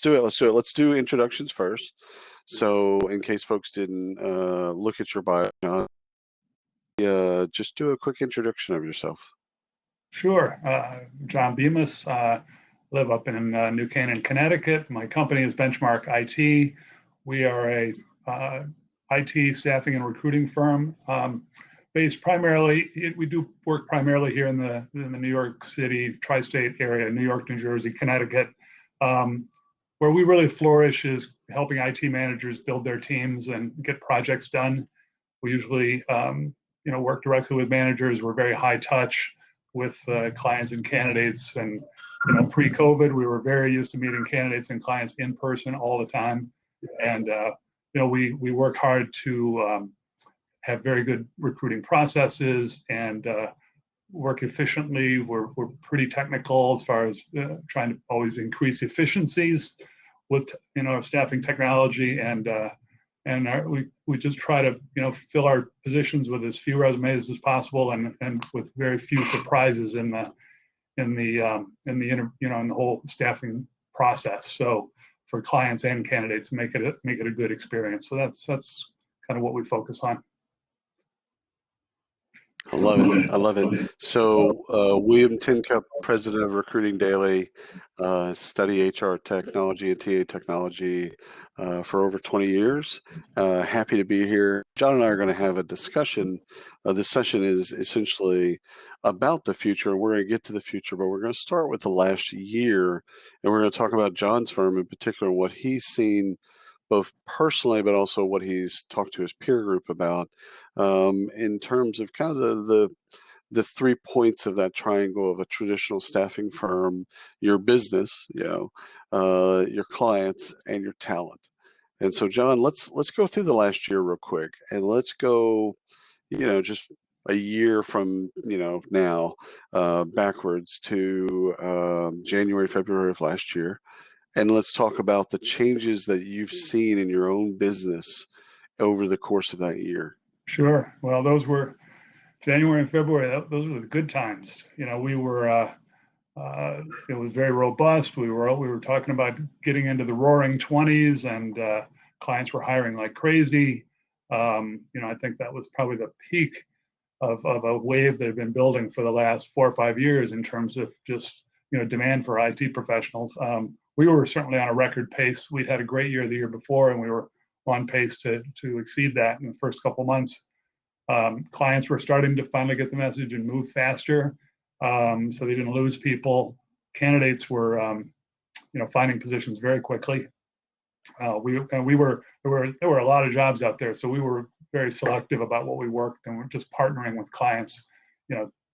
do it. Let's do introductions first. So in case folks didn't look at your bio, just do a quick introduction of yourself. Sure. John Bemis, live up in New Canaan, Connecticut. My company is Benchmark IT. We are a IT staffing and recruiting firm based primarily. We do work primarily here in the New York City tri-state area, New York, New Jersey, Connecticut. Where we really flourish is helping IT managers build their teams and get projects done. We usually, work directly with managers. We're very high touch with clients and candidates. And pre-COVID, we were very used to meeting candidates and clients in person all the time. And we work hard to have very good recruiting processes and work efficiently. We're pretty technical as far as trying to always increase efficiencies with staffing technology, and we just try to fill our positions with as few resumes as possible and with very few surprises in the whole staffing process. So for clients and candidates, make it a good experience. So that's kind of what we focus on. I love it. So William Tincup, president of Recruiting Daily, study HR technology and TA technology for over 20 years. Happy to be here. John and I are going to have a discussion. This session is essentially about the future, and we're going to get to the future, but we're going to start with the last year, and we're going to talk about John's firm in particular and what he's seen both personally, but also what he's talked to his peer group about in terms of kind of the 3 points of that triangle of a traditional staffing firm: your business, your clients, and your talent. And so, John, let's go through the last year real quick, and let's go, just a year from now backwards to January, February of last year. And let's talk about the changes that you've seen in your own business over the course of that year. Sure. Well, those were January and February. Those were the good times. We were. It was very robust. We were talking about getting into the roaring 20s, and clients were hiring like crazy. I think that was probably the peak of a wave that had been building for the last 4 or 5 years in terms of just demand for IT professionals. We were certainly on a record pace. We'd had a great year the year before, and we were on pace to exceed that in the first couple months. Clients were starting to finally get the message and move faster, so they didn't lose people. Candidates were, finding positions very quickly. There were a lot of jobs out there, so we were very selective about what we worked, and we're just partnering with clients,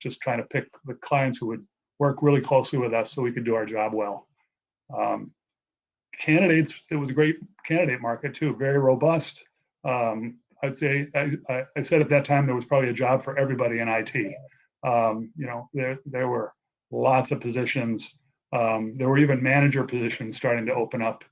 just trying to pick the clients who would work really closely with us so we could do our job well. Candidates, it was a great candidate market too, very robust. I'd say I said at that time there was probably a job for everybody in IT. There were lots of positions. There were even manager positions starting to open up,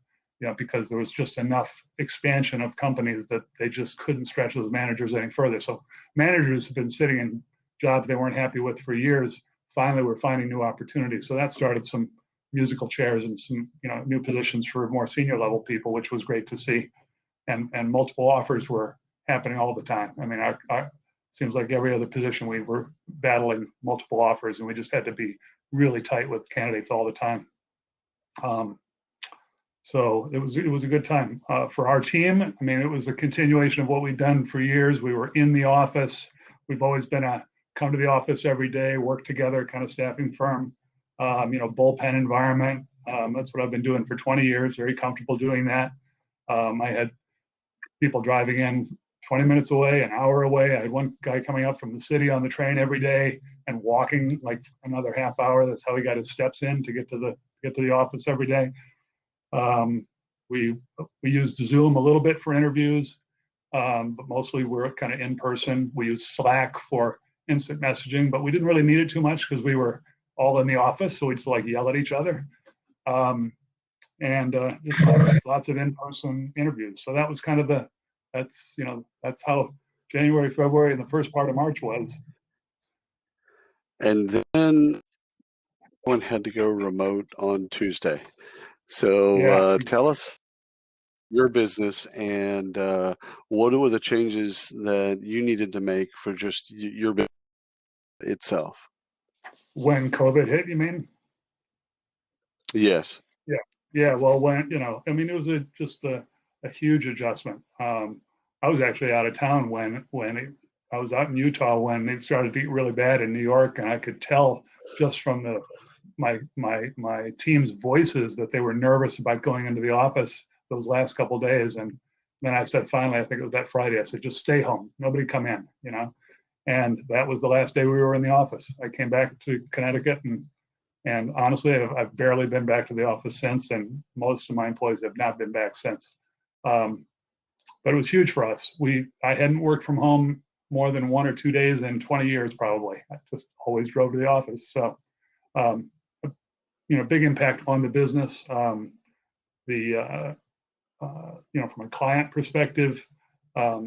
because there was just enough expansion of companies that they just couldn't stretch those managers any further. So managers have been sitting in jobs they weren't happy with for years. Finally, we're finding new opportunities. So that started some musical chairs and some new positions for more senior level people, which was great to see. And multiple offers were happening all the time. I mean, our seems like every other position we were battling multiple offers, and we just had to be really tight with candidates all the time. So it was a good time for our team. I mean, it was a continuation of what we'd done for years. We were in the office. We've always been a come to the office every day, work together kind of staffing firm. Bullpen environment. That's what I've been doing for 20 years. Very comfortable doing that. I had people driving in 20 minutes away, an hour away. I had one guy coming up from the city on the train every day and walking like another half hour. That's how he got his steps in to get to the office every day. We used Zoom a little bit for interviews, but mostly we're kind of in person. We used Slack for instant messaging, but we didn't really need it too much because we were all in the office, so we'd just like yell at each other. Just lots of in-person interviews. So that was kind of that's how January, February, and the first part of March was. And then one had to go remote on Tuesday. So Yeah. tell us your business and what were the changes that you needed to make for just your business itself? When COVID hit, you mean? Yes. Yeah. Yeah. Well, when, I mean, it was just a huge adjustment. I was actually out of town I was out in Utah when it started to get really bad in New York, and I could tell just from my team's voices that they were nervous about going into the office those last couple of days. And then I said, finally, I think it was that Friday, I said, just stay home, nobody come in, And that was the last day we were in the office. I came back to Connecticut, and honestly, I've barely been back to the office since, and most of my employees have not been back since. But it was huge for us. I hadn't worked from home more than 1 or 2 days in 20 years, probably. I just always drove to the office. So, um, big impact on the business. From a client perspective, a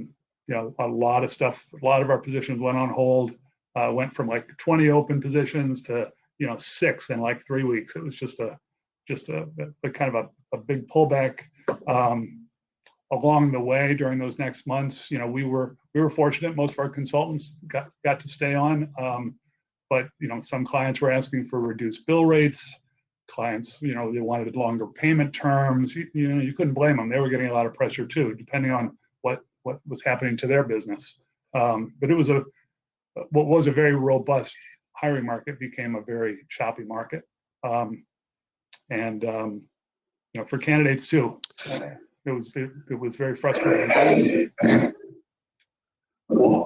lot of stuff, a lot of our positions went on hold, went from like 20 open positions to, 6 in like 3 weeks. It was just a kind of a big pullback. Along the way during those next months, we were fortunate. Most of our consultants got to stay on, but some clients were asking for reduced bill rates. Clients, they wanted longer payment terms. You couldn't blame them. They were getting a lot of pressure too, depending on what was happening to their business. But it was what was a very robust hiring market became a very choppy market, and for candidates too. It was very frustrating.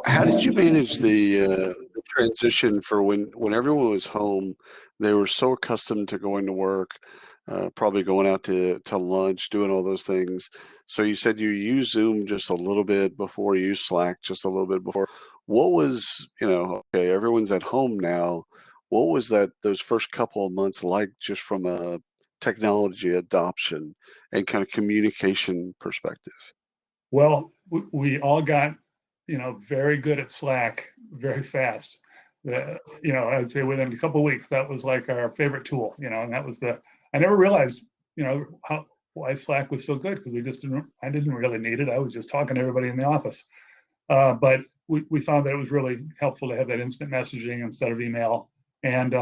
How did you manage the transition for when everyone was home? They were so accustomed to going to work, probably going out to lunch, doing all those things. So you said you used Zoom just a little bit before, you used Slack just a little bit before. What was, okay, everyone's at home now. What was those first couple of months like just from a technology adoption and kind of communication perspective? Well, we all got, very good at Slack very fast. I'd say within a couple of weeks, that was like our favorite tool, and that was I never realized, why Slack was so good, because I didn't really need it. I was just talking to everybody in the office. But we found that it was really helpful to have that instant messaging instead of email. And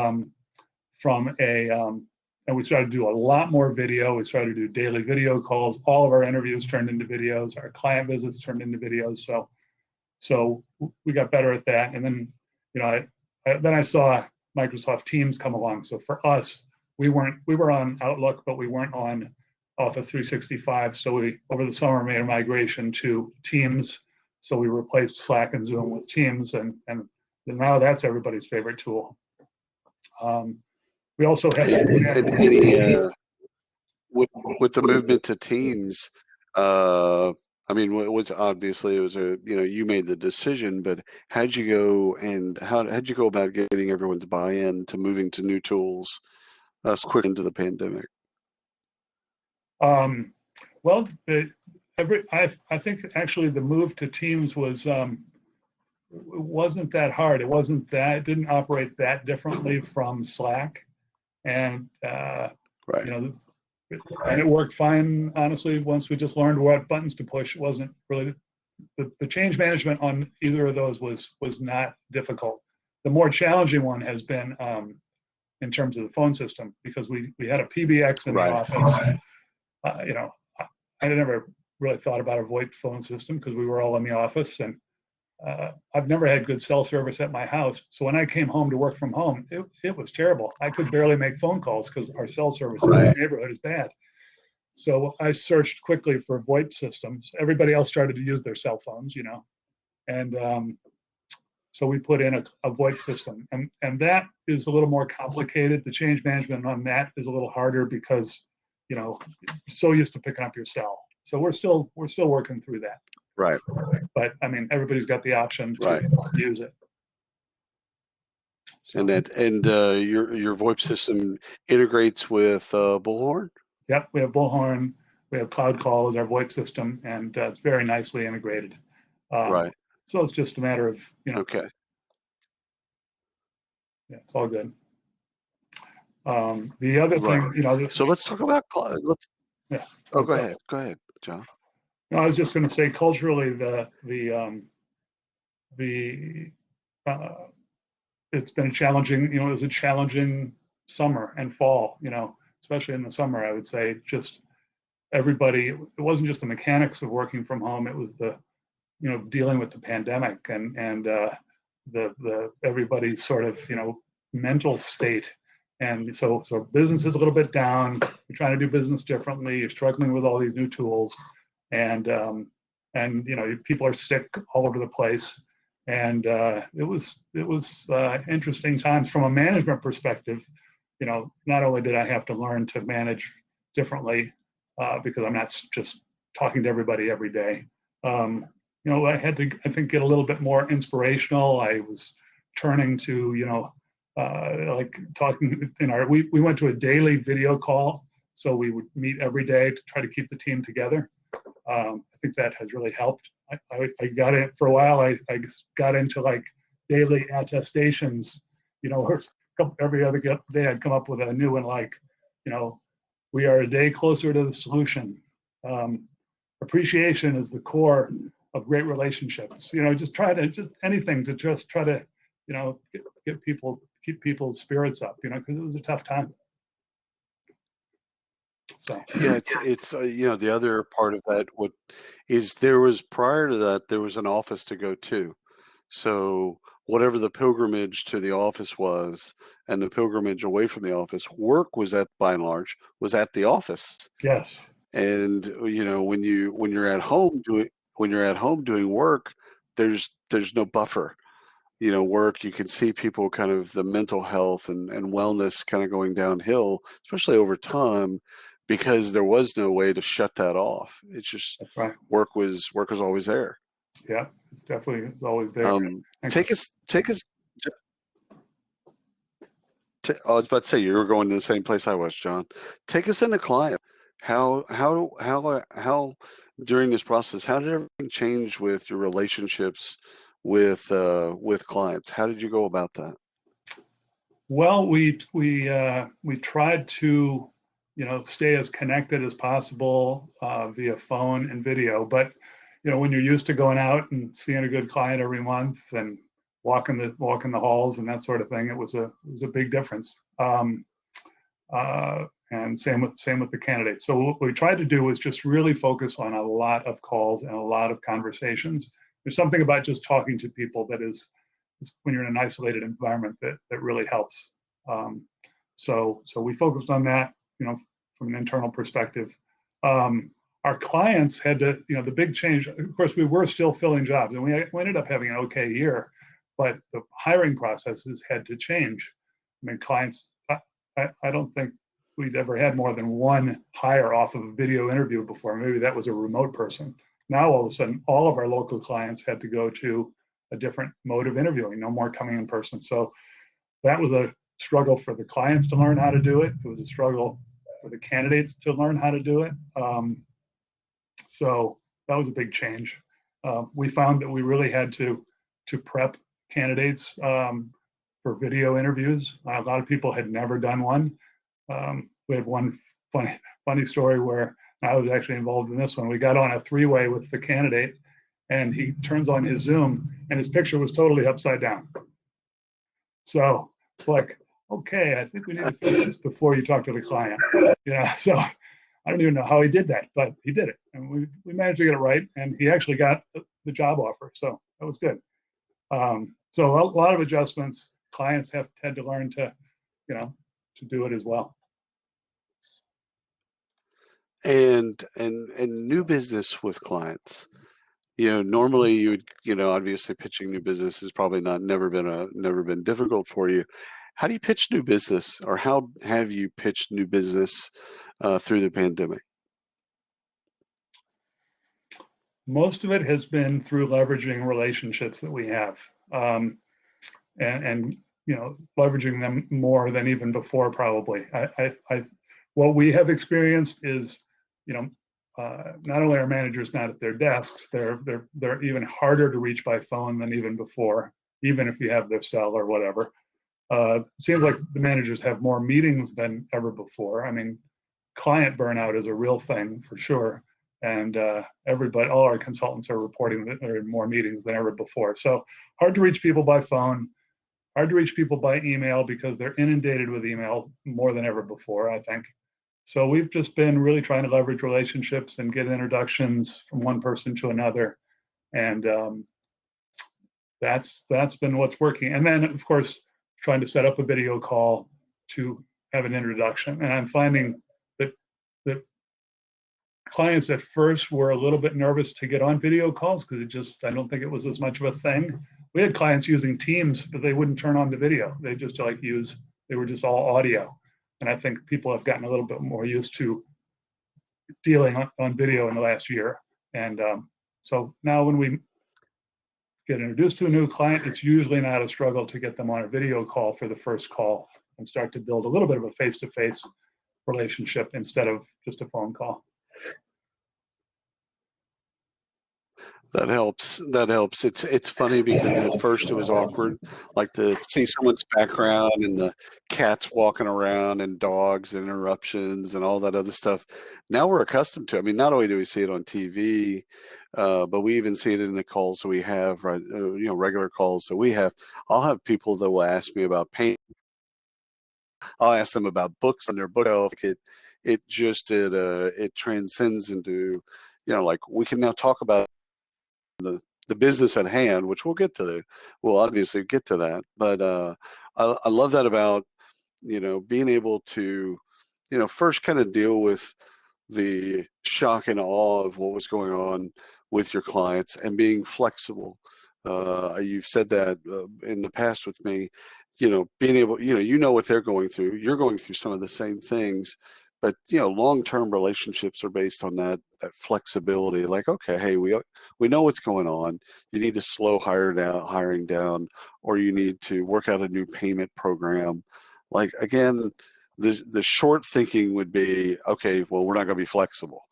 and we started to do a lot more video. We started to do daily video calls. All of our interviews turned into videos. Our client visits turned into videos. So we got better at that. And then, then I saw Microsoft Teams come along. So for us, we were on Outlook, but we weren't on Office 365. So we, over the summer, made a migration to Teams. So we replaced Slack and Zoom with Teams, and now that's everybody's favorite tool. We also have with the movement to Teams. I mean, it was obviously it was you made the decision, but how'd you go about getting everyone to buy in to moving to new tools so quick into the pandemic? Well, I think actually the move to Teams was wasn't that hard. It didn't operate that differently from Slack, and right. And it worked fine, honestly, once we just learned what buttons to push. It wasn't really, the change management on either of those was not difficult. The more challenging one has been in terms of the phone system, because we had a PBX in the office. I never really thought about a VoIP phone system because we were all in the office, and I've never had good cell service at my house. So when I came home to work from home, it was terrible. I could barely make phone calls because our cell service in the neighborhood is bad. So I searched quickly for VoIP systems. Everybody else started to use their cell phones, and so we put in a VoIP system, and that is a little more complicated. The change management on that is a little harder because, you're so used to picking up your cell. So we're still working through that. Right. But I mean, everybody's got the option to use it. So. And your VoIP system integrates with Bullhorn? Yep, we have Bullhorn. We have Cloud Call as our VoIP system, and it's very nicely integrated. Right. So it's just a matter of, Okay. Yeah, it's all good. The other Right. thing, you know, So let's talk about let's. yeah. Oh, go ahead. Go ahead, John. No, I was just going to say culturally, the uh, it's been a challenging, you know, it was a challenging summer and fall, you know, especially in the summer. I would say just everybody. It wasn't just the mechanics of working from home; it was the, you know, dealing with the pandemic and the everybody's sort of, you know, mental state. And so business is a little bit down. You're trying to do business differently. You're struggling with all these new tools, and you know, people are sick all over the place. And it was interesting times from a management perspective. You know, not only did I have to learn to manage differently because I'm not just talking to everybody every day. You know, I had to, I think, get a little bit more inspirational. I was turning to, you know, like talking in our, we went to a daily video call. So we would meet every day to try to keep the team together. I think that has really helped. I got it for a while. I got into like daily attestations, you know, every other day I'd come up with a new one like, you know, we are a day closer to the solution. Appreciation is the core of great relationships. You know, just try to, just anything to just try to, you know, get people, keep people's spirits up, you know, because it was a tough time. So Yeah, it's you know, the other part of that what is there was prior to that there was an office to go to. So whatever the pilgrimage to the office was and the pilgrimage away from the office, work was at by and large was at the office. yes, And you know, when you're at home doing work, there's no buffer. You know, work, you can see people kind of the mental health and wellness kind of going downhill, especially over time, because there was no way to shut that off. It's just that's right. work was always there. Yeah, it's always there. And Take us. I was about to say you were going to the same place I was, John. Take us into client. How during this process, how did everything change with your relationships with clients? How did you go about that? well, we tried to, you know, stay as connected as possible via phone and video. But you know, when you're used to going out and seeing a good client every month and walking the halls and that sort of thing, it was a big difference. And same with the candidates. So what we tried to do was just really focus on a lot of calls and a lot of conversations. There's something about just talking to people that is when you're in an isolated environment that really helps. So we focused on that, you know, from an internal perspective. Our clients had to, you know, the big change. Of course, we were still filling jobs, and we ended up having an okay year, but the hiring processes had to change. I mean, clients. I don't think we'd ever had more than one hire off of a video interview before. Maybe that was a remote person. Now all of a sudden, all of our local clients had to go to a different mode of interviewing, no more coming in person. So that was a struggle for the clients to learn how to do it. It was a struggle for the candidates to learn how to do it. So that was a big change. We found that we really had to prep candidates for video interviews. A lot of people had never done one. We had one funny story where I was actually involved in this one. We got on a three-way with the candidate, and he turns on his Zoom, and his picture was totally upside down. So it's like, okay, I think we need to fix this before you talk to the client. Yeah, so I don't even know how he did that, but he did it, and we managed to get it right, and he actually got the job offer. So that was good. So a lot of adjustments. Clients have had to learn to, you know, to do it as well. And new business with clients. You know, normally you know, obviously pitching new business has probably never been difficult for you. How do you pitch new business, or how have you pitched new business through the pandemic? Most of it has been through leveraging relationships that we have, and you know, leveraging them more than even before. Probably, what we have experienced is, you know, not only are managers not at their desks, they're even harder to reach by phone than even before, even if you have their cell or whatever. It seems like the managers have more meetings than ever before. I mean, client burnout is a real thing for sure. And all our consultants are reporting that there are more meetings than ever before. So hard to reach people by phone, hard to reach people by email because they're inundated with email more than ever before, I think. So we've just been really trying to leverage relationships and get introductions from one person to another. And that's been what's working. And then, of course, trying to set up a video call to have an introduction. And I'm finding that clients at first were a little bit nervous to get on video calls because I don't think it was as much of a thing. We had clients using Teams, but they wouldn't turn on the video. They just they were just all audio. And I think people have gotten a little bit more used to dealing on video in the last year. And so now when we get introduced to a new client, it's usually not a struggle to get them on a video call for the first call and start to build a little bit of a face-to-face relationship instead of just a phone call. That helps. That helps. It's funny because at first it was awkward, like to see someone's background and the cats walking around and dogs and interruptions and all that other stuff. Now we're accustomed to it. I mean, not only do we see it on TV, but we even see it in the calls that we have, right? Regular calls that we have. I'll have people that will ask me about paint. I'll ask them about books on their bookshelf. It transcends into, like we can now talk about the business at hand, which we'll obviously get to that. But I love that about, being able to, first kind of deal with the shock and awe of what was going on with your clients and being flexible. You've said that in the past with me, being able, what they're going through. You're going through some of the same things, but long-term relationships are based on that flexibility. Like, okay, hey, we know what's going on. You need to slow hiring down, or you need to work out a new payment program. Like, again, the short thinking would be, okay, well, we're not going to be flexible.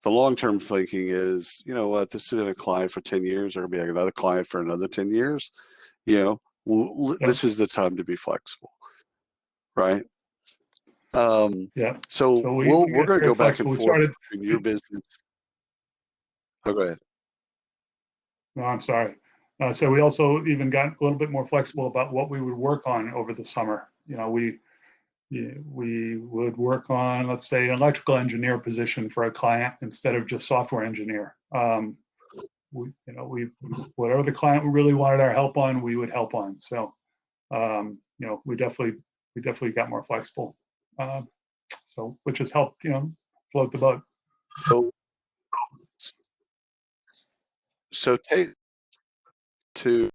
The long-term thinking is, you know what, this has been a client for 10 years, or be another client for another 10 years. This is the time to be flexible, right? Yeah. So we're going to go back and forth between your business. Oh, go ahead. No, I'm sorry. So we also even got a little bit more flexible about what we would work on over the summer. We would work on, let's say, an electrical engineer position for a client instead of just software engineer. Whatever the client really wanted our help on, we would help on. So, we definitely got more flexible. So which has helped, float the boat. So take to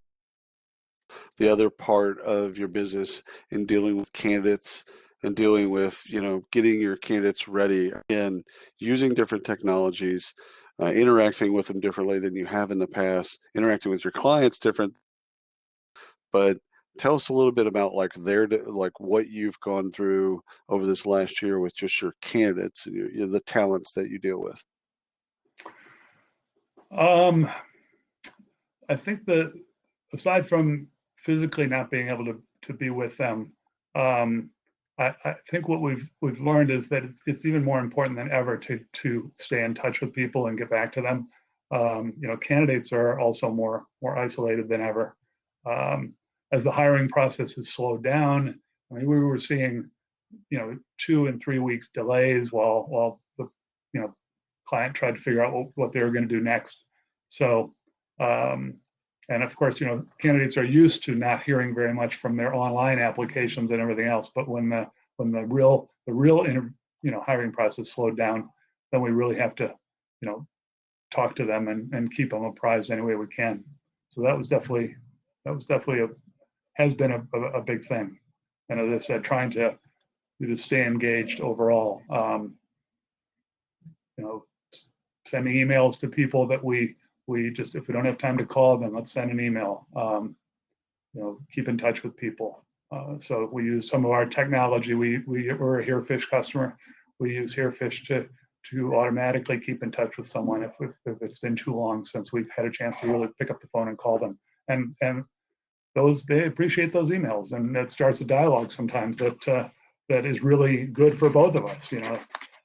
the other part of your business in dealing with candidates and dealing with, getting your candidates ready, again, using different technologies, interacting with them differently than you have in the past, interacting with your clients different. But tell us a little bit about what you've gone through over this last year with just your candidates and the talents that you deal with. I think that aside from physically not being able to be with them, I think what we've learned is that it's even more important than ever to stay in touch with people and get back to them. Candidates are also more isolated than ever. As the hiring process has slowed down, I mean, we were seeing, 2 and 3 weeks delays while the, client tried to figure out what they were going to do next. So, and of course, candidates are used to not hearing very much from their online applications and everything else. But when the real hiring process slowed down, then we really have to, talk to them and keep them apprised any way we can. So that was definitely has been a big thing. And as I said, trying to stay engaged overall. Sending emails to people that we just, if we don't have time to call them, let's send an email. Keep in touch with people. So we use some of our technology. We're a HereFish customer. We use HereFish to automatically keep in touch with someone if it's been too long since we've had a chance to really pick up the phone and call them. And they appreciate those emails, and that starts a dialogue sometimes that is really good for both of us,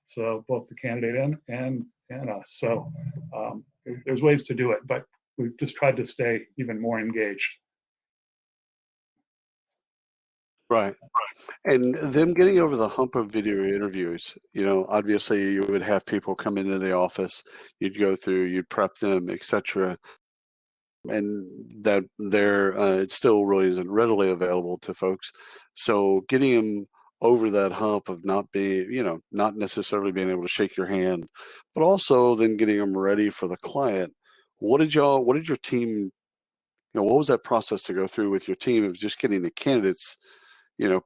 so both the candidate and us. So there's ways to do it, but we've just tried to stay even more engaged. Right. And them getting over the hump of video interviews, obviously you would have people come into the office, you'd go through, you'd prep them, etc. And that it still really isn't readily available to folks. So getting them over that hump of not being, not necessarily being able to shake your hand, but also then getting them ready for the client. What did your team, what was that process to go through with your team of just getting the candidates,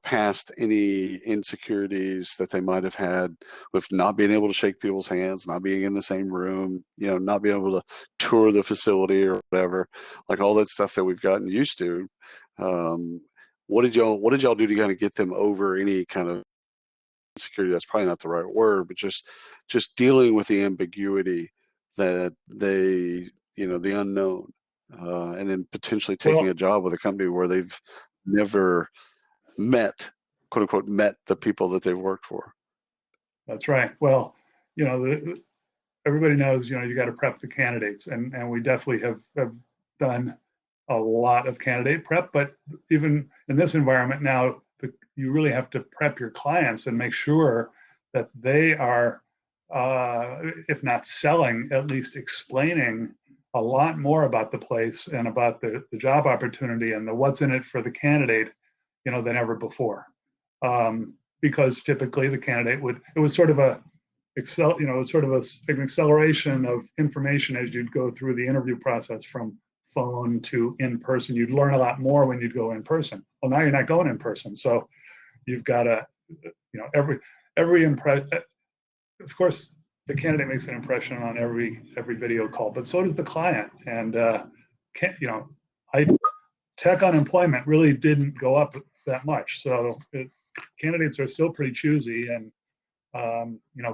past any insecurities that they might have had with not being able to shake people's hands, not being in the same room, not being able to tour the facility or whatever, like all that stuff that we've gotten used to. What did y'all do to kind of get them over any kind of insecurity? That's probably not the right word, but just dealing with the ambiguity that the unknown, and then potentially taking a job with a company where they've never quote unquote, met the people that they've worked for. That's right. Well, everybody knows, you got to prep the candidates, and we definitely have done a lot of candidate prep, but even in this environment now, you really have to prep your clients and make sure that they are, if not selling, at least explaining a lot more about the place and about the job opportunity and the what's in it for the candidate, than ever before. Because typically the candidate it was sort of an acceleration of information as you'd go through the interview process from phone to in person. You'd learn a lot more when you'd go in person. Well, now you're not going in person, so you've got to, every impression. Of course, the candidate makes an impression on every video call, but so does the client. And tech unemployment really didn't go up that much, so candidates are still pretty choosy, and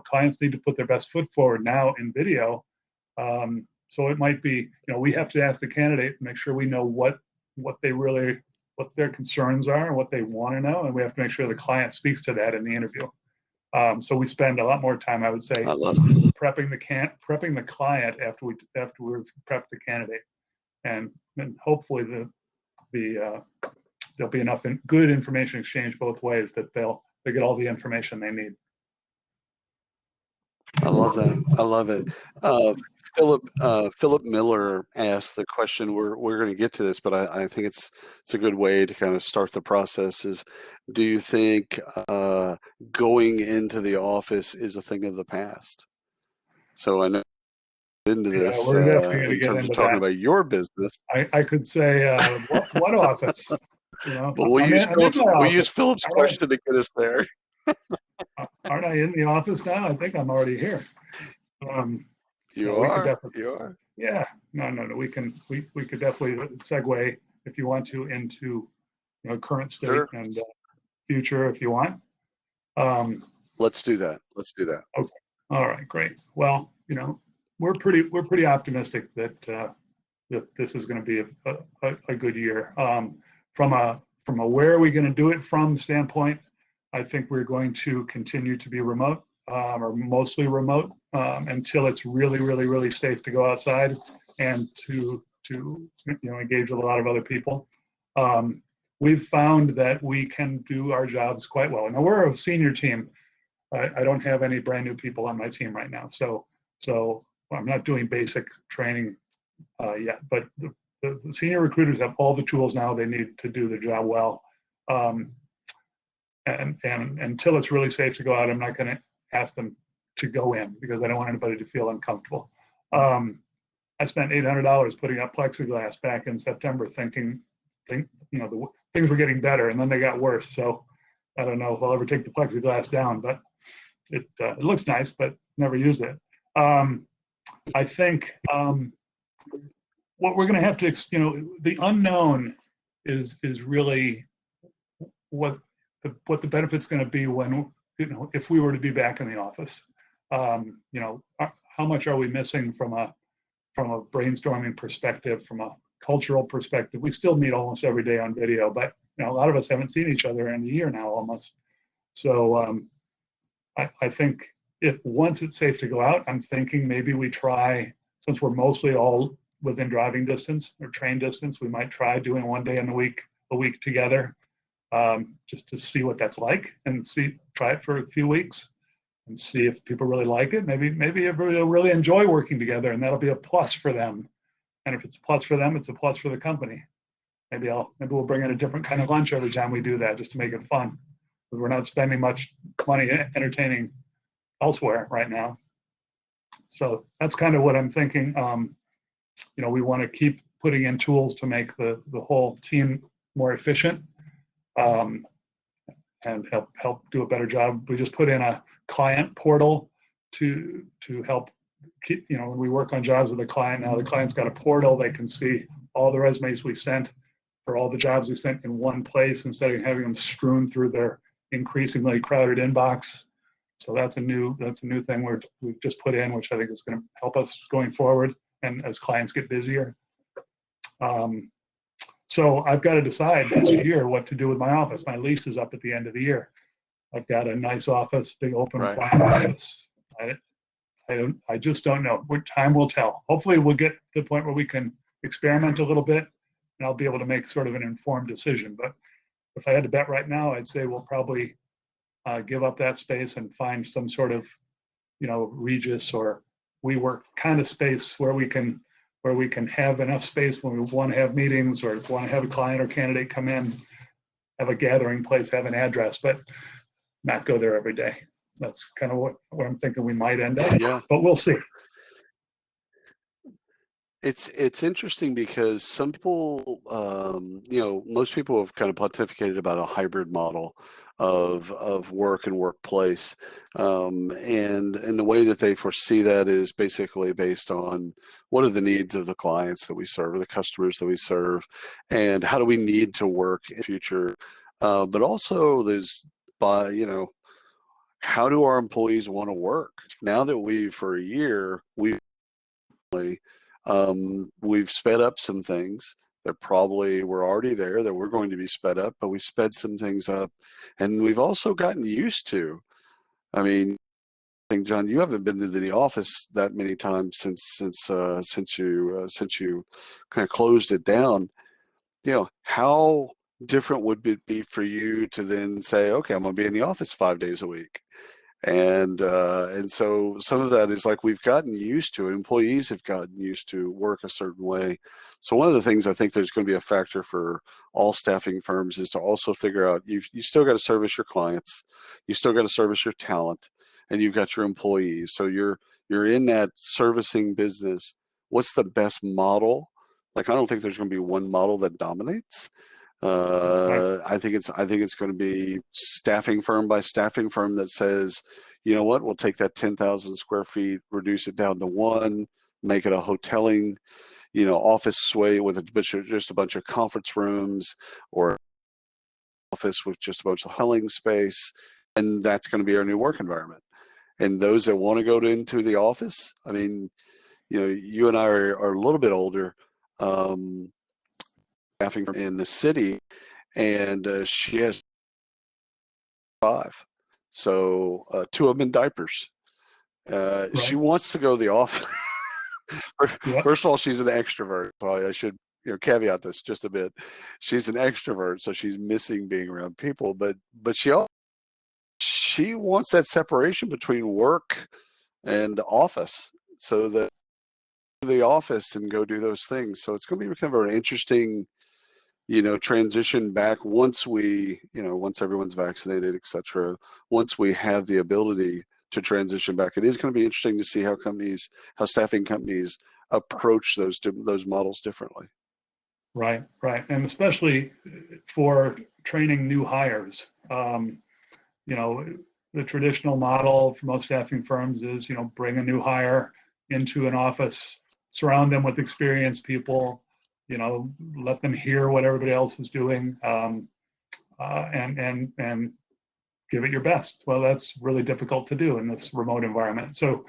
clients need to put their best foot forward now in video. So it might be, we have to ask the candidate, make sure we know what their concerns are and what they want to know, and we have to make sure the client speaks to that in the interview. So we spend a lot more time, I would say, prepping the client after we've prepped the candidate, and hopefully there'll be enough good information exchange both ways that they get all the information they need. I love that. I love it. Philip Miller asked the question. We're going to get to this, but I think it's a good way to kind of start the process. Is, do you think going into the office is a thing of the past? So I know into this in terms of talking about your business. I could say what office? But we'll use Philip's question to get us there. Aren't I in the office now? I think I'm already here. You are. Yeah. No. We could definitely segue, if you want to, into current state and future if you want. Let's do that. Okay. All right. Great. Well, we're pretty optimistic that that this is going to be a good year. From a where are we going to do it from standpoint, I think we're going to continue to be remote, or mostly remote, until it's really, really, really safe to go outside and to engage with a lot of other people. We've found that we can do our jobs quite well. Now, we're a senior team. I don't have any brand new people on my team right now, so I'm not doing basic training yet. But the senior recruiters have all the tools now they need to do the job well. And until it's really safe to go out, I'm not going to ask them to go in because I don't want anybody to feel uncomfortable. I spent $800 putting up plexiglass back in September, thinking, the things were getting better, and then they got worse. So I don't know if I'll ever take the plexiglass down, but it looks nice, but never used it. I think what we're going to have to, the unknown is really what the benefit's going to be when, if we were to be back in the office. How much are we missing from a brainstorming perspective, from a cultural perspective, we still meet almost every day on video, but you know, a lot of us haven't seen each other in a year now almost. So I think once it's safe to go out, I'm thinking maybe we try, since we're mostly all within driving distance or train distance, we might try doing one day in the week, a week together, just to see what that's like, and try it for a few weeks and see if people really like it. Maybe everybody will really enjoy working together, and that'll be a plus for them. And if it's a plus for them, it's a plus for the company. Maybe we'll bring in a different kind of lunch every time we do that, just to make it fun. We're not spending much money entertaining elsewhere right now. So that's kind of what I'm thinking. You know, we want to keep putting in tools to make the whole team more efficient, and help do a better job. We just put in a client portal to help keep, you know, when we work on jobs with a client, now the client's got a portal. They can see all the resumes we sent for all the jobs we sent in one place, instead of having them strewn through their increasingly crowded inbox. So that's a new thing we've just put in, which I think is going to help us going forward and as clients get busier. So I've got to decide this year what to do with my office. My lease is up at the end of the year. I've got a nice office, big open plan office. I just don't know. Time will tell. Hopefully we'll get to the point where we can experiment a little bit, and I'll be able to make sort of an informed decision. But if I had to bet right now, I'd say we'll probably give up that space and find some sort of, you know, Regus or WeWork kind of space where we can have enough space when we want to have meetings or want to have a client or candidate come in, have a gathering place, have an address, but not go there every day. That's kind of what I'm thinking we might end up. Yeah. But we'll see. It's interesting because some people, you know, most people have kind of pontificated about a hybrid model of work and workplace, and the way that they foresee that is basically based on what are the needs of the clients that we serve, or the customers that we serve, and how do we need to work in the future. But also there's, you know, how do our employees want to work now that for a year we've sped up some things that probably were already there that we're going to be sped up, but we sped some things up, and we've also gotten used to. I mean, I think, John, you haven't been to the office that many times since you kind of closed it down. You know, how different would it be for you to then say, okay, I'm going to be in the office 5 days a week? And so some of that is like we've gotten used to, employees have gotten used to work a certain way. So one of the things I think there's going to be a factor for all staffing firms is to also figure out you still got to service your clients, you still got to service your talent, and you've got your employees. So you're in that servicing business. What's the best model? Like, I don't think there's going to be one model that dominates. I think it's going to be staffing firm by staffing firm that says, you know what, we'll take that 10,000 square feet, reduce it down to 1, make it a hoteling, you know, office suite with just a bunch of conference rooms, or office with just a bunch of hoteling space, and that's going to be our new work environment. And those that want to go into the office, I mean, you know, you and I are a little bit older. Staffing in the city, and she has 5, so 2 of them in diapers. Right. She wants to go to the office. Yep. First of all, she's an extrovert. So I should, you know, caveat this just a bit. She's an extrovert, so she's missing being around people. But she wants that separation between work and office, so that the office and go do those things. So it's going to be kind of an interesting, you know, transition back once everyone's vaccinated, et cetera, once we have the ability to transition back. It is going to be interesting to see how staffing companies approach those models differently. Right. And especially for training new hires. You know, the traditional model for most staffing firms is, you know, bring a new hire into an office, surround them with experienced people, you know, let them hear what everybody else is doing, and give it your best. Well, that's really difficult to do in this remote environment. So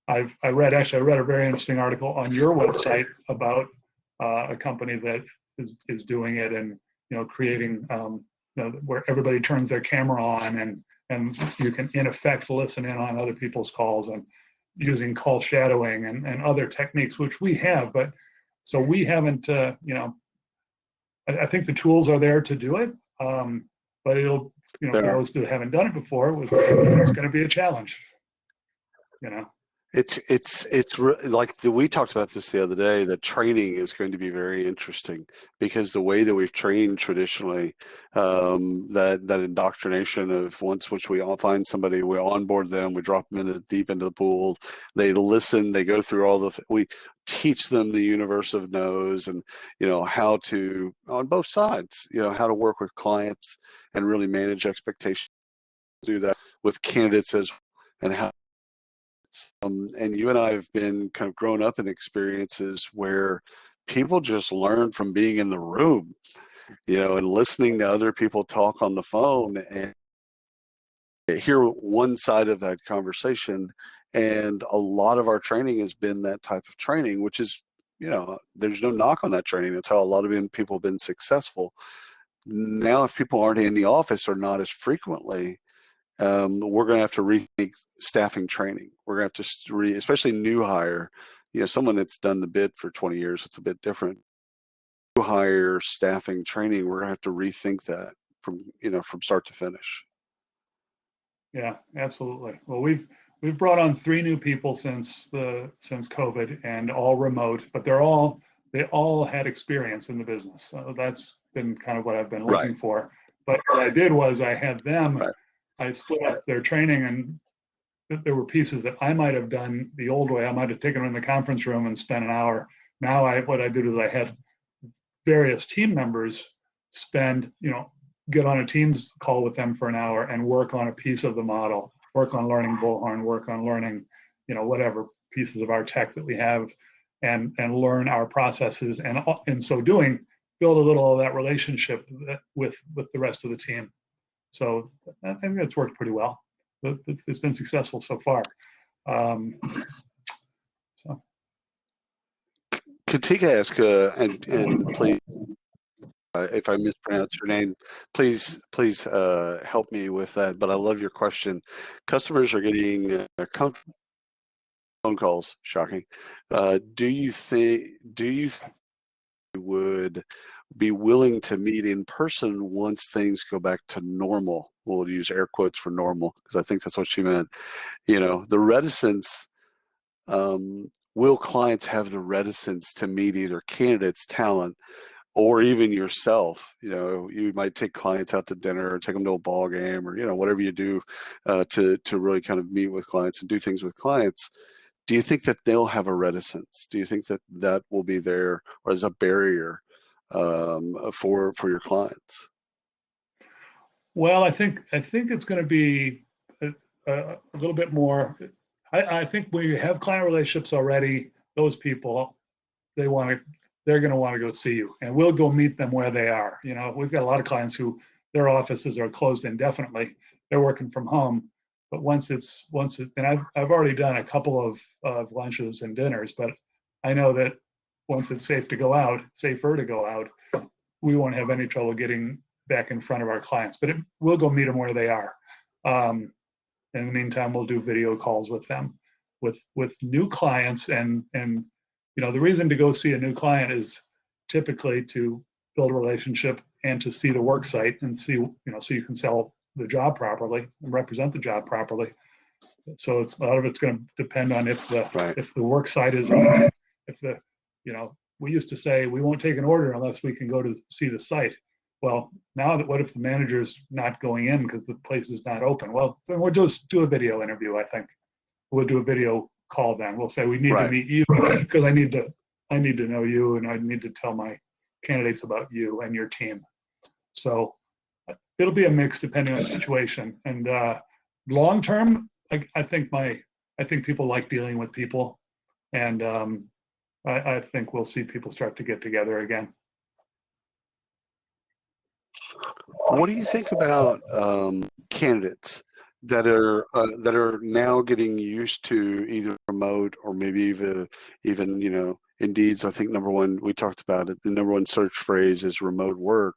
I read a very interesting article on your website about a company that is doing it, and creating where everybody turns their camera on, and you can in effect listen in on other people's calls, and using call shadowing and other techniques, which we have, but so we haven't, I think the tools are there to do it, but it'll, for those that haven't done it before, it's going to be a challenge. Like we talked about this the other day, that training is going to be very interesting, because the way that we've trained traditionally, that indoctrination of once we all find somebody, we onboard them, we drop them deep into the pool, they listen, they go through we teach them the universe of no's, and how to, on both sides, how to work with clients and really manage expectations, do that with candidates and how. And you and I have been kind of grown up in experiences where people just learn from being in the room, and listening to other people talk on the phone and hear one side of that conversation. And a lot of our training has been that type of training, which is, there's no knock on that training. That's how a lot of people have been successful. Now, if people aren't in the office or not as frequently, we're going to have to rethink staffing training. We're going to have to especially new hire, someone that's done the bid for 20 years, it's a bit different. New hire staffing training, we're going to have to rethink that from start to finish. Yeah, absolutely. Well, we've brought on 3 new people since COVID, and all remote, but they all had experience in the business. So that's been kind of what I've been looking for. But what I did was I had them. I split up their training, and there were pieces that I might have done the old way. I might have taken them in the conference room and spent an hour. Now what I did is I had various team members get on a Teams call with them for an hour and work on a piece of the model, work on learning Bullhorn, work on learning, whatever pieces of our tech that we have, and learn our processes, and in so doing, build a little of that relationship with the rest of the team. So I think it's worked pretty well. It's been successful so far. Katika ask, and please, if I mispronounce your name, please help me with that. But I love your question. Customers are getting phone calls. Shocking. Do you think you would be willing to meet in person once things go back to normal? We'll use air quotes for normal, because I think that's what she meant. The reticence, will clients have the reticence to meet either candidates, talent, or even yourself? You might take clients out to dinner, or take them to a ball game, or whatever you do to really kind of meet with clients and do things with clients. Do you think that they'll have a reticence? Do you think that will be there, or as a barrier for your clients? Well, I think it's going to be a little bit more. I think when you have client relationships already, those people, they're going to want to go see you, and we'll go meet them where they are. We've got a lot of clients who their offices are closed indefinitely. They're working from home, but and I've already done a couple of lunches and dinners, but I know that once it's safer to go out, we won't have any trouble getting back in front of our clients. But we'll go meet them where they are. In the meantime, we'll do video calls with them, with new clients, and the reason to go see a new client is typically to build a relationship and to see the work site and see, so you can sell the job properly and represent the job properly. So a lot of it's going to depend on if the work site is, we used to say we won't take an order unless we can go to see the site. Well, now what if the manager's not going in because the place is not open? Well, then we'll just do a video interview. I think we'll do a video call. Then we'll say we need to meet you, because I need to know you, and I need to tell my candidates about you and your team. So it'll be a mix depending on the situation. And long term, I think people like dealing with people, and I think we'll see people start to get together again. What do you think about candidates? that are now getting used to either remote or maybe even Indeed's, I think number one, we talked about it, the number one search phrase is remote work.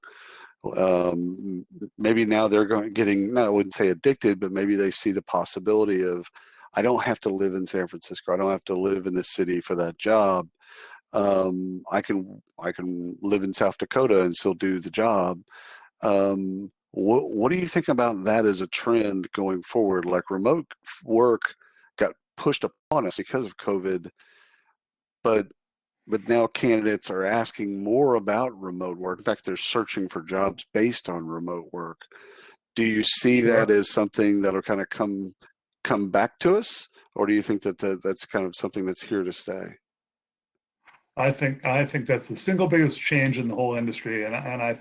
Maybe now they're getting, no, I wouldn't say addicted, but maybe they see the possibility of, I don't have to live in San Francisco. I don't have to live in the city for that job. I can live in South Dakota and still do the job. What do you think about that as a trend going forward? Like remote work got pushed upon us because of COVID, but now candidates are asking more about remote work. In fact, they're searching for jobs based on remote work. Do you see that as something that'll kind of come back to us, or do you think that that's kind of something that's here to stay? I think that's the single biggest change in the whole industry, and I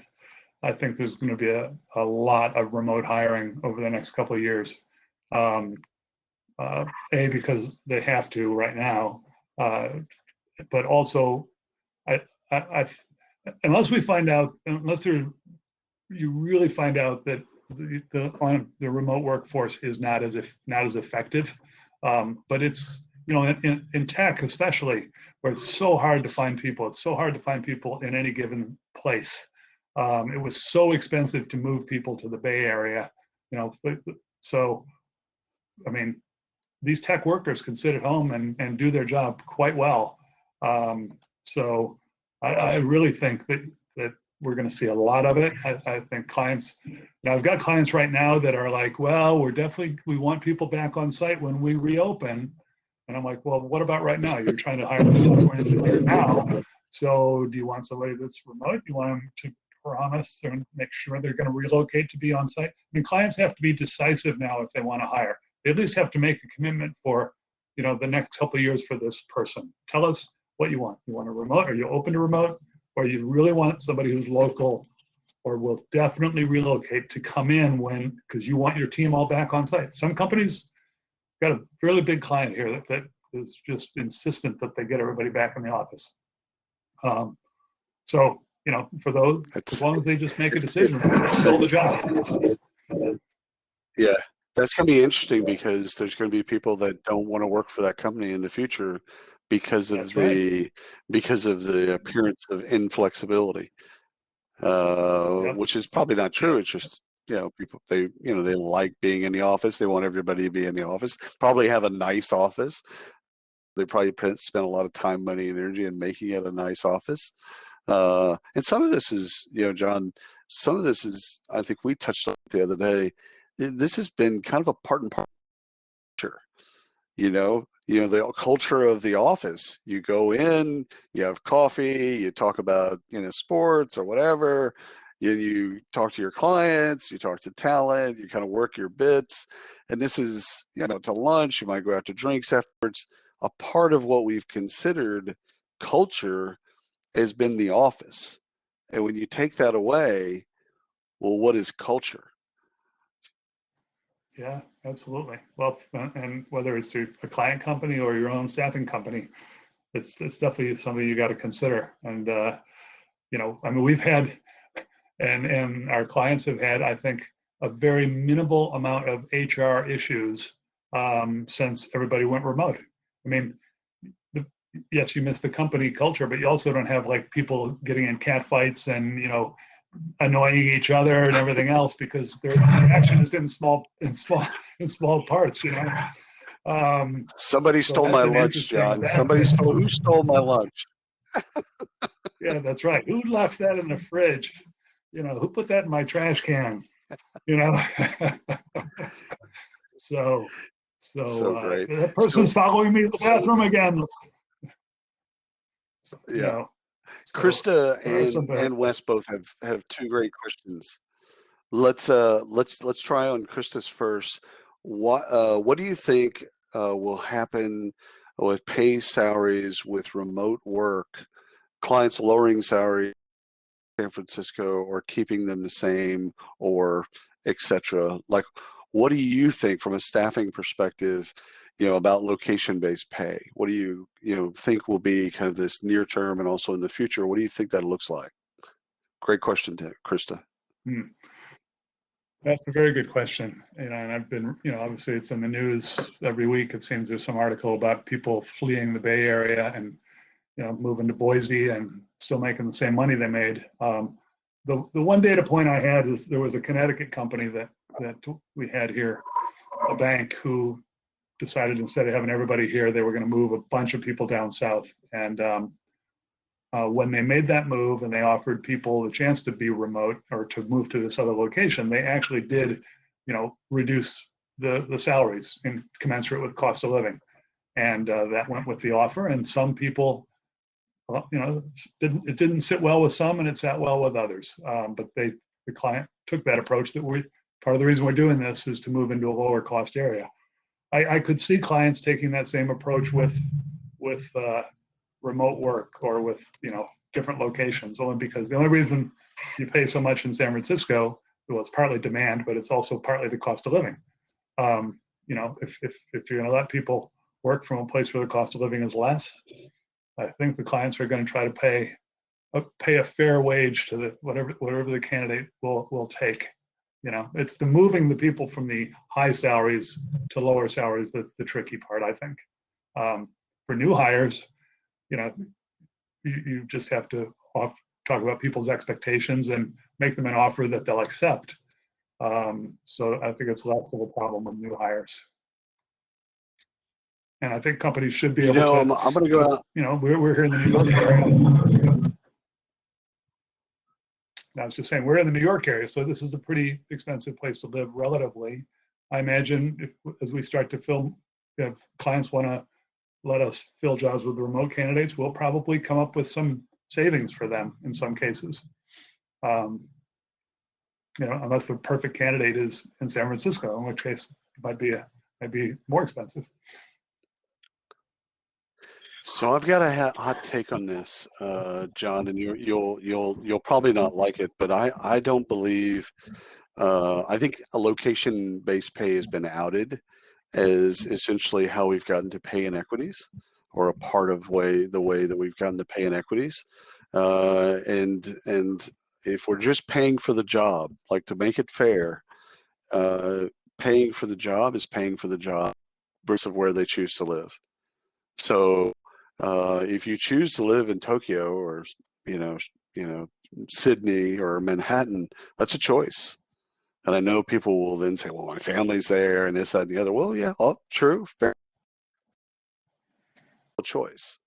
think there's going to be a lot of remote hiring over the next couple of years. Because they have to right now, but also, unless you really find out that the remote workforce is not as effective, but it's in tech especially, where it's so hard to find people. It's so hard to find people in any given place. It was so expensive to move people to the Bay Area, so I mean, these tech workers can sit at home and do their job quite well. So I really think that we're going to see a lot of it. I think clients, I've got clients right now that are like, well, we want people back on site when we reopen. And I'm like, well, what about right now? You're trying to hire a software engineer now. So do you want somebody that's remote? Do you want them to promise and make sure they're going to relocate to be on site? I mean, clients have to be decisive now if they want to hire. They at least have to make a commitment for, the next couple of years for this person. Tell us what you want. You want a remote? Are you open to remote? Or you really want somebody who's local or will definitely relocate to come in because you want your team all back on site. Some companies got a fairly big client here that is just insistent that they get everybody back in the office. So, for those, as long as they just make a decision, fill the job. Yeah, that's going to be interesting because there's going to be people that don't want to work for that company in the future because of because of the appearance of inflexibility, which is probably not true. It's just people they like being in the office. They want everybody to be in the office. Probably have a nice office. They probably spend a lot of time, money, and energy in making it a nice office. And some of this is, John, some of this is, I think we touched on it the other day. This has been kind of a part and part culture, the culture of the office. You go in, you have coffee, you talk about, sports or whatever. You talk to your clients, you talk to talent, you kind of work your bits. And this is, to lunch, you might go out to drinks afterwards. A part of what we've considered culture has been the office. And when you take that away, well, what is culture? Yeah, absolutely. Well, and whether it's a client company or your own staffing company, it's definitely something you got to consider. And I mean, we've had, and our clients have had, I think, a very minimal amount of HR issues since everybody went remote. I mean, yes, you miss the company culture, but you also don't have like people getting in cat fights and annoying each other and everything else because their interaction is in small parts. Somebody stole my lunch, John. Who stole my lunch? Yeah, that's right. Who left that in the fridge? Who put that in my trash can? So great. That person's following me to the bathroom again. Yeah. Krista and Wes both have two great questions. Let's try on Krista's first. What do you think will happen with pay salaries with remote work? Clients lowering salary in San Francisco or keeping them the same, or etc. Like, what do you think from a staffing perspective, about location-based pay? What do you think will be kind of this near term and also in the future? What do you think that looks like? Great question, Krista. That's a very good question. And I've been, obviously it's in the news every week. It seems there's some article about people fleeing the Bay Area and, moving to Boise and still making the same money they made. The one data point I had is there was a Connecticut company that we had here, a bank, who decided instead of having everybody here, they were going to move a bunch of people down south. And when they made that move and they offered people the chance to be remote or to move to this other location, they actually did, reduce the salaries in commensurate with cost of living. And that went with the offer. And some people, it didn't sit well with some and it sat well with others. But the client took that approach that part of the reason we're doing this is to move into a lower cost area. I could see clients taking that same approach with remote work or with different locations, only because the only reason you pay so much in San Francisco, well, it's partly demand, but it's also partly the cost of living. If you're going to let people work from a place where the cost of living is less, I think the clients are going to try to pay a fair wage to whatever the candidate will take. It's the moving the people from the high salaries to lower salaries that's the tricky part, I think. For new hires, you just have to talk about people's expectations and make them an offer that they'll accept. So I think it's less of a problem with new hires. And I think companies should be able to. I'm going to go out. We're here in the New York area. I was just saying, we're in the New York area, so this is a pretty expensive place to live relatively. I imagine as we start to fill, if clients want to let us fill jobs with remote candidates, we'll probably come up with some savings for them in some cases. Unless the perfect candidate is in San Francisco, in which case it might be more expensive. So I've got a hot take on this, John, and you'll probably not like it, but I don't believe. I think a location-based pay has been outed as essentially how we've gotten to pay inequities, or a part of the way that we've gotten to pay inequities. And if we're just paying for the job, like, to make it fair, paying for the job is paying for the job, regardless of where they choose to live. So if you choose to live in Tokyo or Sydney or Manhattan, that's a choice. And I know people will then say, well, my family's there and this, that, and the other. Well, yeah, true, fair choice.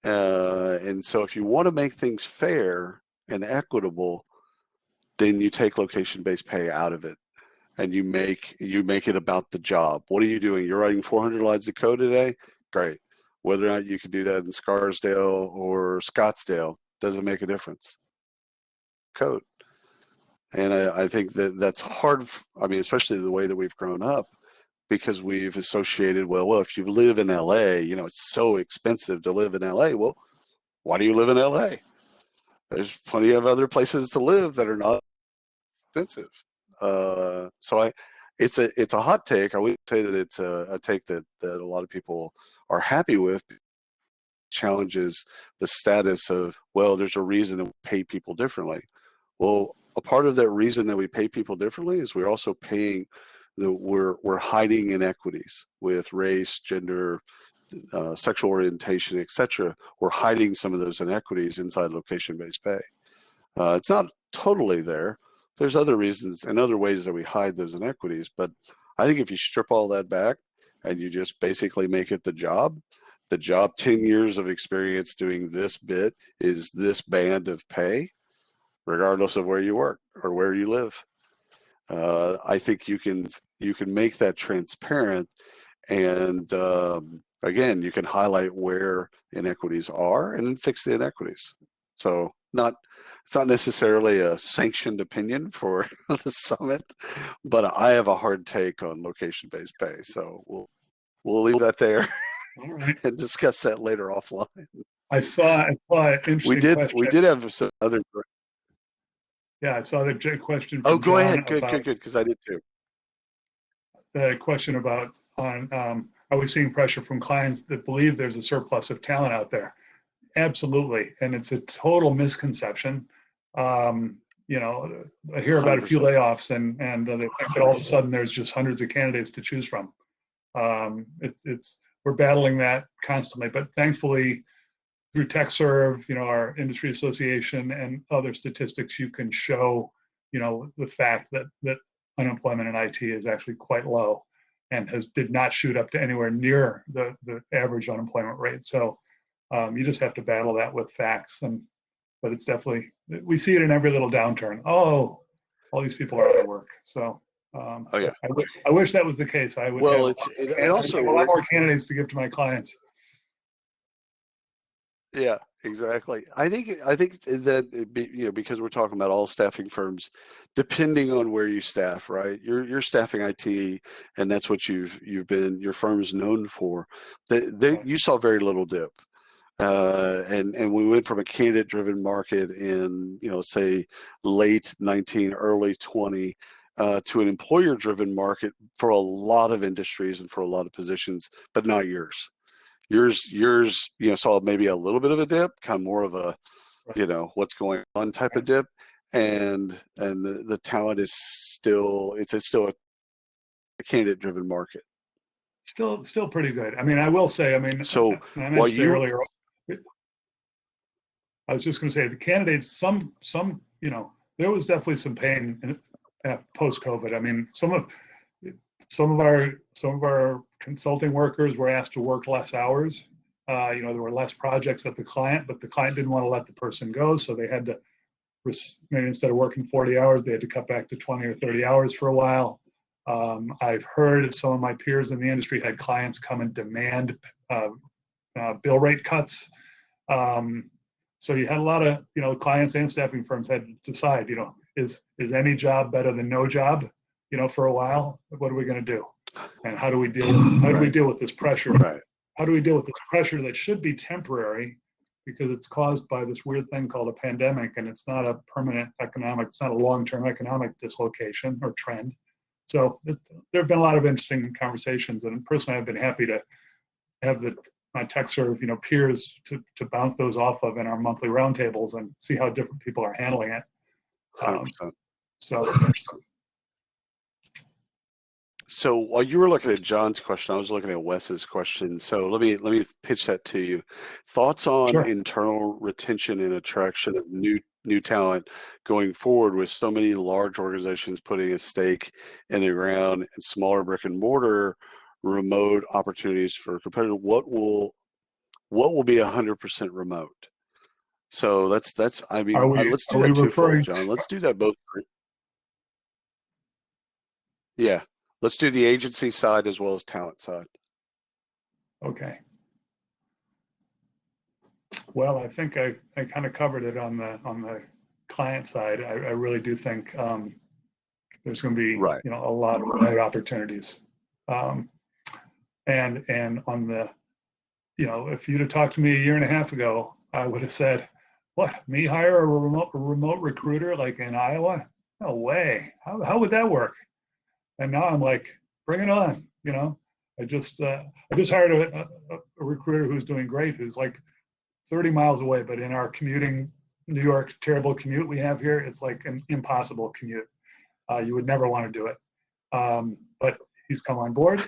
And so if you want to make things fair and equitable, then you take location-based pay out of it, and you make it about the job. What are you doing? You're writing 400 lines of code today? Great. Whether or not you can do that in Scarsdale or Scottsdale doesn't make a difference. Code. And I think that's hard. I mean, especially the way that we've grown up, because we've associated, well, if you live in LA, it's so expensive to live in LA. Well, why do you live in LA? There's plenty of other places to live that are not expensive. So it's a hot take. I wouldn't say that it's a take that a lot of people are happy with. Challenges the status of, well, there's a reason that we pay people differently. Well, a part of that reason that we pay people differently is we're also paying we're hiding inequities with race, gender, sexual orientation, etc. We're hiding some of those inequities inside location-based pay. It's not totally there. There's other reasons and other ways that we hide those inequities, but I think if you strip all that back and you just basically make it the job, 10 years of experience doing this bit is this band of pay, regardless of where you work or where you live. I think you can make that transparent, and again, you can highlight where inequities are and then fix the inequities. So it's not necessarily a sanctioned opinion for the summit, but I have a hard take on location-based pay. So we'll leave that there. All right. And discuss that later offline. I saw an interesting question. We did have some other. Yeah, I saw the question. Oh, go ahead. Good, because I did too. The question about are we seeing pressure from clients that believe there's a surplus of talent out there? Absolutely, and it's a total misconception. I hear about a few 100%. layoffs, and they think that all of a sudden there's just hundreds of candidates to choose from. We're battling that constantly, but thankfully through TechServe, our industry association and other statistics, you can show, the fact that unemployment in IT is actually quite low and did not shoot up to anywhere near the average unemployment rate. So you just have to battle that with facts. But it's definitely, we see it in every little downturn. Oh, all these people are out of work. So Oh yeah. I wish that was the case. I would Well, have, and also a lot more candidates to give to my clients. yeah, exactly. I think that because we're talking about all staffing firms, depending on where you staff, right? You're staffing IT, and that's what your firm's known for. You saw very little dip. And we went from a candidate-driven market in, say late 19, early 20, to an employer-driven market for a lot of industries and for a lot of positions, but not yours. Yours, saw maybe a little bit of a dip, kind of more of a, what's going on type of dip, and the talent is still a candidate-driven market. Still pretty good. I mean, I will say, So I while mentioned earlier, I was just going to say the candidates, some, there was definitely some pain post COVID. I mean, some of our consulting workers were asked to work less hours. There were less projects at the client, but the client didn't want to let the person go, so they had to, maybe instead of working 40 hours, they had to cut back to 20 or 30 hours for a while. I've heard some of my peers in the industry had clients come and demand bill rate cuts. So you had a lot of, clients and staffing firms had to decide, is any job better than no job, for a while? What are we going to do? And how do we deal with this pressure? Right. How do we deal with this pressure that should be temporary because it's caused by this weird thing called a pandemic, and it's not a permanent it's not a long-term economic dislocation or trend. So there have been a lot of interesting conversations, and personally, I've been happy to have my TechServe, peers to bounce those off of in our monthly roundtables and see how different people are handling it. 100%. So while you were looking at John's question, I was looking at Wes's question. So let me pitch that to you. Thoughts on Sure. internal retention and attraction of new talent going forward, with so many large organizations putting a stake in the ground and smaller brick and mortar remote opportunities for competitors. What will be 100% remote? So let's let's do that twofold, John. Let's do that both. Yeah. Let's do the agency side as well as talent side. Okay. Well, I think I kind of covered it on the client side. I really do think there's going to be Right. a lot of remote opportunities, and on the if you'd have talked to me a year and a half ago, I would have said, "What, me hire a remote recruiter like in Iowa? No way. How would that work?" And now I'm like, bring it on. I just hired a recruiter who's doing great, who's like 30 miles away, but in our commuting New York terrible commute we have here, it's like an impossible commute. You would never want to do it. But he's come on board.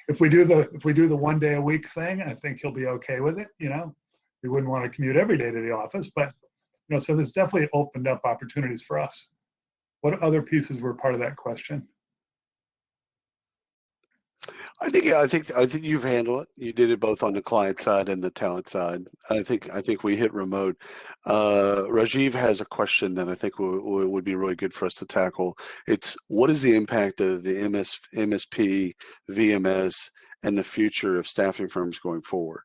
If we do the 1 day a week thing, I think he'll be okay with it. We wouldn't want to commute every day to the office, but so there's definitely opened up opportunities for us. What other pieces were part of that question? I think you've handled it. You did it both on the client side and the talent side. I think we hit remote. Rajiv has a question that I think would be really good for us to tackle. It's, what is the impact of the MSP, VMS, and the future of staffing firms going forward?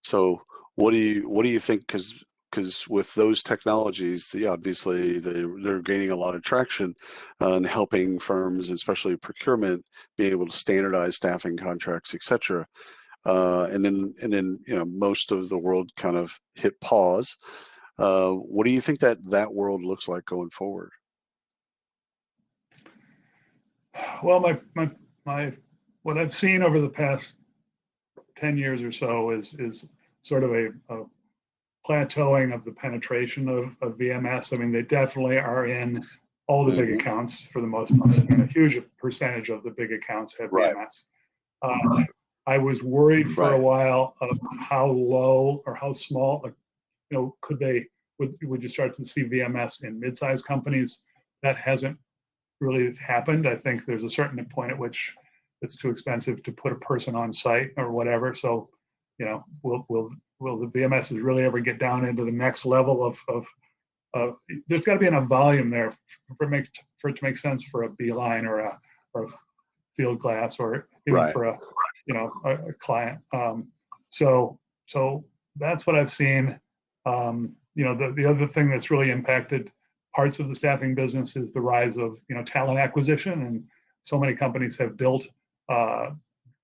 So what do you think? Because with those technologies, obviously they're gaining a lot of traction in helping firms, especially procurement, be able to standardize staffing contracts, et cetera. And then most of the world kind of hit pause. What do you think that world looks like going forward? Well, my what I've seen over the past 10 years or so is sort of a plateauing of the penetration of VMS. I mean, they definitely are in all the big accounts for the most part. I mean, a huge percentage of the big accounts have Right. VMS. I was worried for a Right. while of how low or how small, like, you know, would you start to see VMS in mid-sized companies? That hasn't really happened. I think there's a certain point at which it's too expensive to put a person on site or whatever. So, you know, will the VMSs really ever get down into the next level of there's got to be enough volume there for it to make sense for a Beeline or a Field Glass or even Right. for a client. So that's what I've seen. You know, the other thing that's really impacted parts of the staffing business is the rise of, you know, talent acquisition, and so many companies have built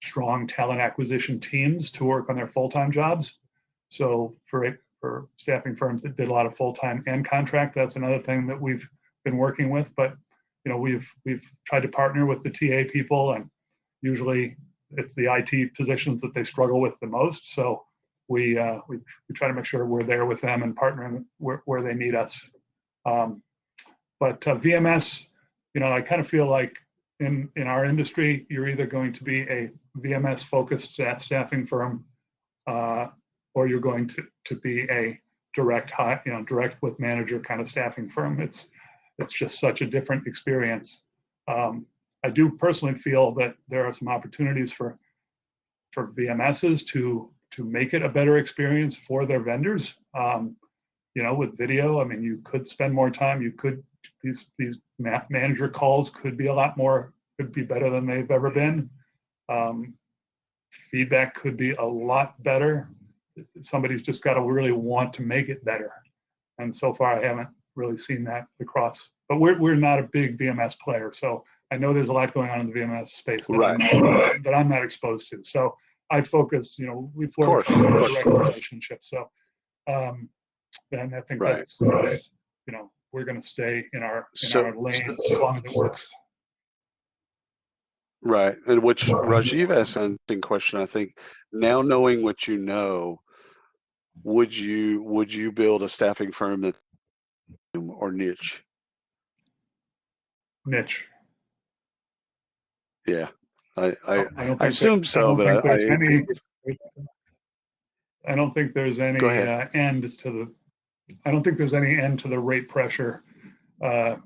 strong talent acquisition teams to work on their full-time jobs. So for staffing firms that did a lot of full-time and contract, that's another thing that we've been working with. But, you know, we've tried to partner with the TA people, and usually it's the IT positions that they struggle with the most. So we try to make sure we're there with them and partnering where they need us. But VMS, you know, I kind of feel like in our industry, you're either going to be a VMS focused staffing firm, or you're going to be a direct with manager kind of staffing firm. It's just such a different experience. I do personally feel that there are some opportunities for VMSs to make it a better experience for their vendors. You know, with video, I mean, you could spend more time. You could these manager calls could be better than they've ever been. Feedback could be a lot better. Somebody's just got to really want to make it better. And so far, I haven't really seen that across. But we're not a big VMS player, so I know there's a lot going on in the VMS space that I'm not exposed to. So I focus, you know, we form direct relationships. So, and I think that's you know, we're going to stay in our lane as long as it works. Right. And which Rajiv asked an interesting question. I think now knowing what you know, would you build a staffing firm that or niche? Niche. Yeah. I assume so, but I don't think there's any end to the. I don't think there's any end to the rate pressure that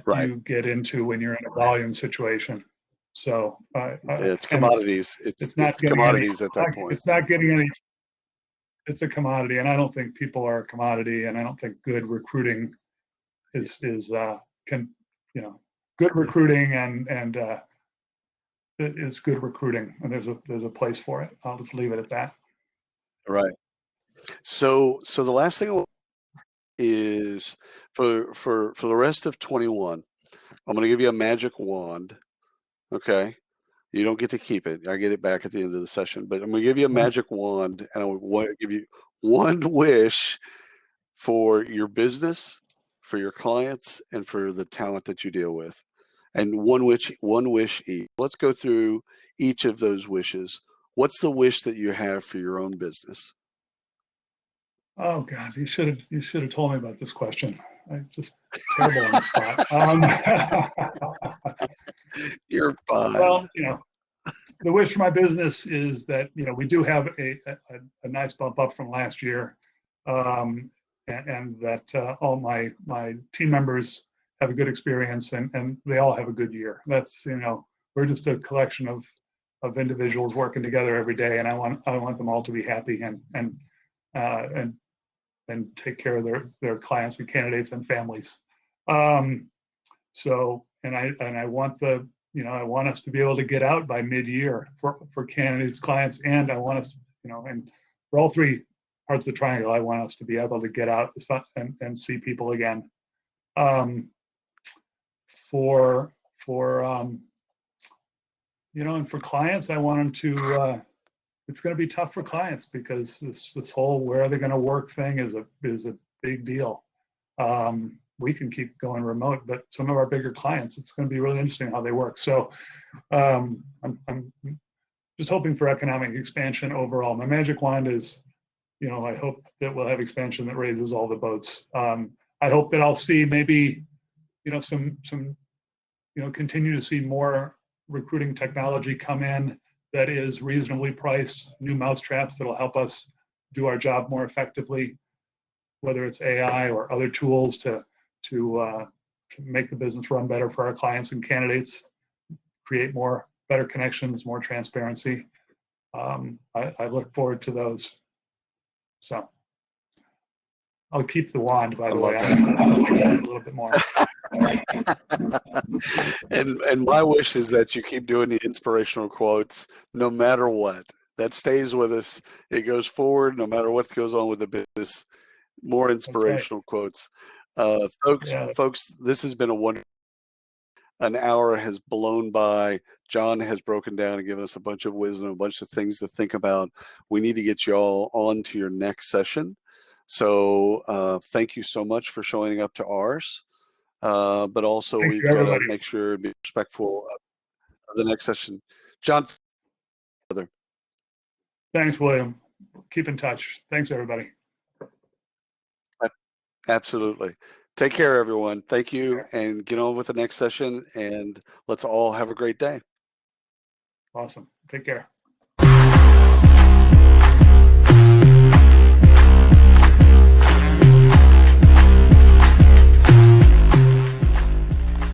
you get into when you're in a volume situation. So it's commodities. It's not commodities at that point. It's not getting any. It's a commodity, and I don't think people are a commodity, and I don't think good recruiting is good recruiting and is good recruiting, and there's a place for it. I'll just leave it at that. Right. So the last thing is for the rest of 21, I'm going to give you a magic wand. Okay. You don't get to keep it. I get it back at the end of the session, but I'm going to give you a magic wand, and I want to give you one wish for your business, for your clients, and for the talent that you deal with. And one wish each. Let's go through each of those wishes. What's the wish that you have for your own business? Oh God, you should have told me about this question. I'm just terrible on the spot. You're fine. Well, you know, the wish for my business is that, you know, we do have a nice bump up from last year, and that all my team members have a good experience and they all have a good year. That's, you know, we're just a collection of individuals working together every day, and I want them all to be happy and take care of their clients and candidates and families. So, and I want I want us to be able to get out by mid-year for candidates, clients, and I want us to, you know, and for all three parts of the triangle, I want us to be able to get out and see people again. You know, and for clients, I want them to, it's going to be tough for clients because this whole where are they going to work thing is a big deal. We can keep going remote, but some of our bigger clients, it's going to be really interesting how they work. So I'm just hoping for economic expansion overall. My magic wand is I hope that we'll have expansion that raises all the boats. I hope that I'll see maybe, some continue to see more recruiting technology come in that is reasonably priced, new mousetraps that'll help us do our job more effectively, whether it's AI or other tools to make the business run better for our clients and candidates, create better connections, more transparency. I look forward to those. So I'll keep the wand, by the way. I'll like that a little bit more. And my wish is that you keep doing the inspirational quotes no matter what. That stays with us. It goes forward no matter what goes on with the business. More inspirational quotes. Folks, this has been a wonderful. An hour has blown by. John has broken down and given us a bunch of wisdom, a bunch of things to think about. We need to get you all on to your next session. So thank you so much for showing up to ours. But also we've got to make sure to be respectful of the next session. John. Thanks, William. Keep in touch. Thanks, everybody. Absolutely. Take care, everyone. Thank you, and get on with the next session, and let's all have a great day. Awesome. Take care.